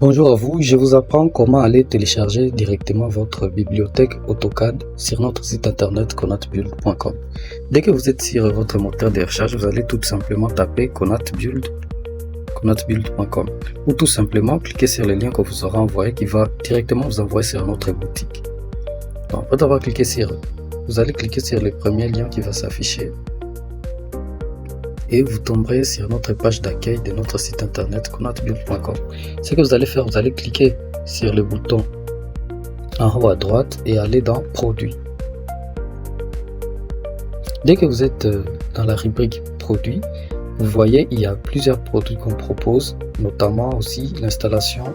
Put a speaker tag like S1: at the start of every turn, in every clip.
S1: Bonjour à vous, je vous apprends comment aller télécharger directement votre bibliothèque AutoCAD sur notre site internet conatbuild.com. Dès que vous êtes sur votre moteur de recherche, vous allez tout simplement taper conatbuild.com ou tout simplement cliquer sur le lien que vous aurez envoyé qui va directement vous envoyer sur notre boutique. Donc, après avoir cliqué vous allez cliquer sur le premier lien qui va s'afficher et vous tomberez sur notre page d'accueil de notre site internet conatbuild.com. Ce que vous allez faire, vous allez cliquer sur le bouton en haut à droite et aller dans Produits. Dès que vous êtes dans la rubrique Produits, vous voyez il y a plusieurs produits qu'on propose, notamment aussi l'installation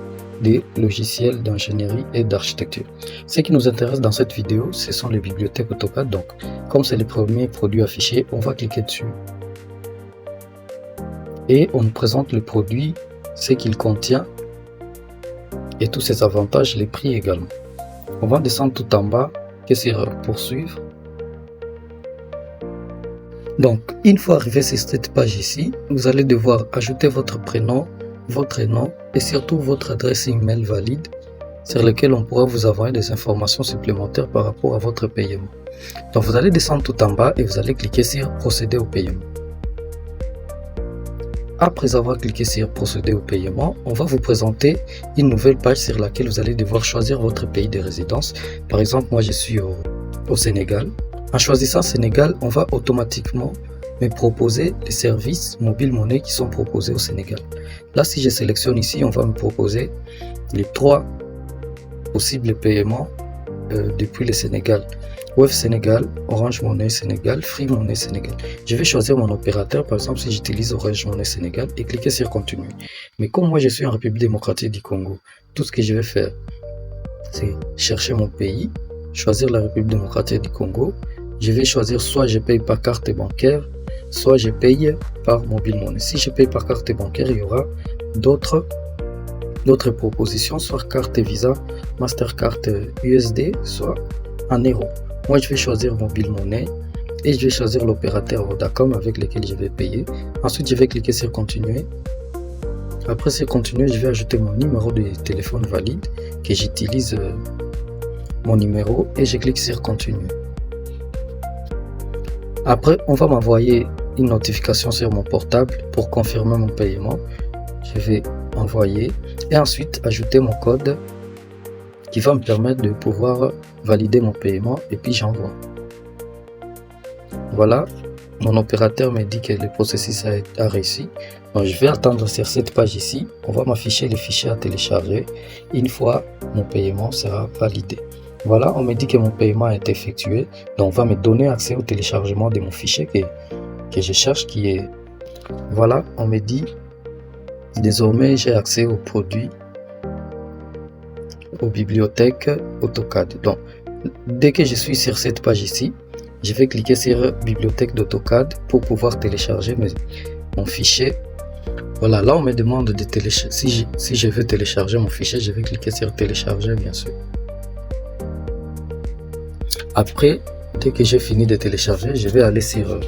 S1: des logiciels d'ingénierie et d'architecture. Ce qui nous intéresse dans cette vidéo, ce sont les bibliothèques AutoCAD. Donc, comme c'est les premiers produits affichés, on va cliquer dessus. Et on nous présente le produit, ce qu'il contient et tous ses avantages, les prix également. On va descendre tout en bas, que sur poursuivre. Donc, une fois arrivé sur cette page ici, vous allez devoir ajouter votre prénom, votre nom et surtout votre adresse email valide sur laquelle on pourra vous envoyer des informations supplémentaires par rapport à votre paiement. Donc, vous allez descendre tout en bas et vous allez cliquer sur procéder au paiement. Après avoir cliqué sur procéder au paiement, on va vous présenter une nouvelle page sur laquelle vous allez devoir choisir votre pays de résidence. Par exemple, moi je suis au Sénégal. En choisissant Sénégal, on va automatiquement me proposer les services mobile monnaie qui sont proposés au Sénégal. Là, si je sélectionne ici, on va me proposer les 3 possibles paiements depuis le Sénégal. Wave Sénégal, Orange Money Sénégal, Free Money Sénégal. Je vais choisir mon opérateur, par exemple si j'utilise Orange Money Sénégal et cliquer sur continuer. Mais comme moi je suis en République démocratique du Congo, tout ce que je vais faire, c'est chercher mon pays, choisir la République démocratique du Congo. Je vais choisir soit je paye par carte bancaire, soit je paye par mobile money. Si je paye par carte bancaire, il y aura d'autres propositions, soit carte Visa, Mastercard USD, soit en euros. Moi, je vais choisir mobile monnaie et je vais choisir l'opérateur Vodacom avec lequel je vais payer. Ensuite, je vais cliquer sur continuer. Après sur continuer, je vais ajouter mon numéro de téléphone valide que j'utilise mon numéro et je clique sur continuer. Après, on va m'envoyer une notification sur mon portable pour confirmer mon paiement. Je vais envoyer et ensuite ajouter mon code qui va me permettre de pouvoir valider mon paiement et puis j'envoie. Voilà, mon opérateur me dit que le processus a réussi. Donc je vais attendre sur cette page ici. On va m'afficher les fichiers à télécharger une fois mon paiement sera validé. Voilà, on me dit que mon paiement a été effectué. Donc on va me donner accès au téléchargement de mon fichier que je cherche qui est... Voilà, on me dit désormais j'ai accès aux produits aux bibliothèques AutoCAD. Donc, dès que je suis sur cette page ici, je vais cliquer sur bibliothèque d'AutoCAD pour pouvoir télécharger mon fichier. Voilà, là on me demande de télécharger. Si je veux télécharger mon fichier, je vais cliquer sur télécharger bien sûr. Après, dès que j'ai fini de télécharger, je vais aller sur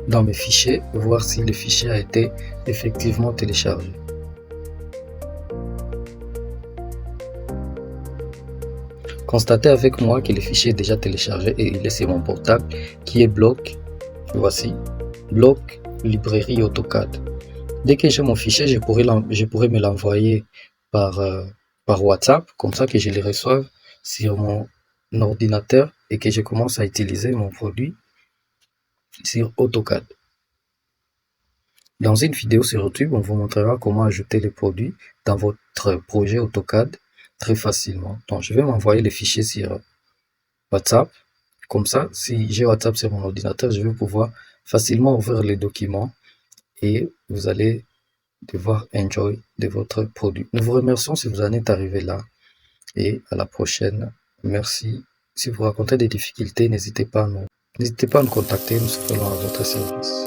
S1: dans mes fichiers, voir si le fichier a été effectivement téléchargé. Constatez avec moi que le fichier est déjà téléchargé et il est sur mon portable qui est bloc. Voici, bloc librairie AutoCAD. Dès que j'ai mon fichier, je pourrais me l'envoyer par WhatsApp, comme ça que je le reçoive sur mon ordinateur et que je commence à utiliser mon produit sur AutoCAD. Dans une vidéo sur YouTube, on vous montrera comment ajouter les produits dans votre projet AutoCAD très facilement. Donc, je vais m'envoyer les fichiers sur WhatsApp. Comme ça, si j'ai WhatsApp sur mon ordinateur, je vais pouvoir facilement ouvrir les documents et vous allez devoir enjoy de votre produit. Nous vous remercions si vous en êtes arrivé là et à la prochaine. Merci. Si vous rencontrez des difficultés, n'hésitez pas à nous contacter. Nous serons à votre service.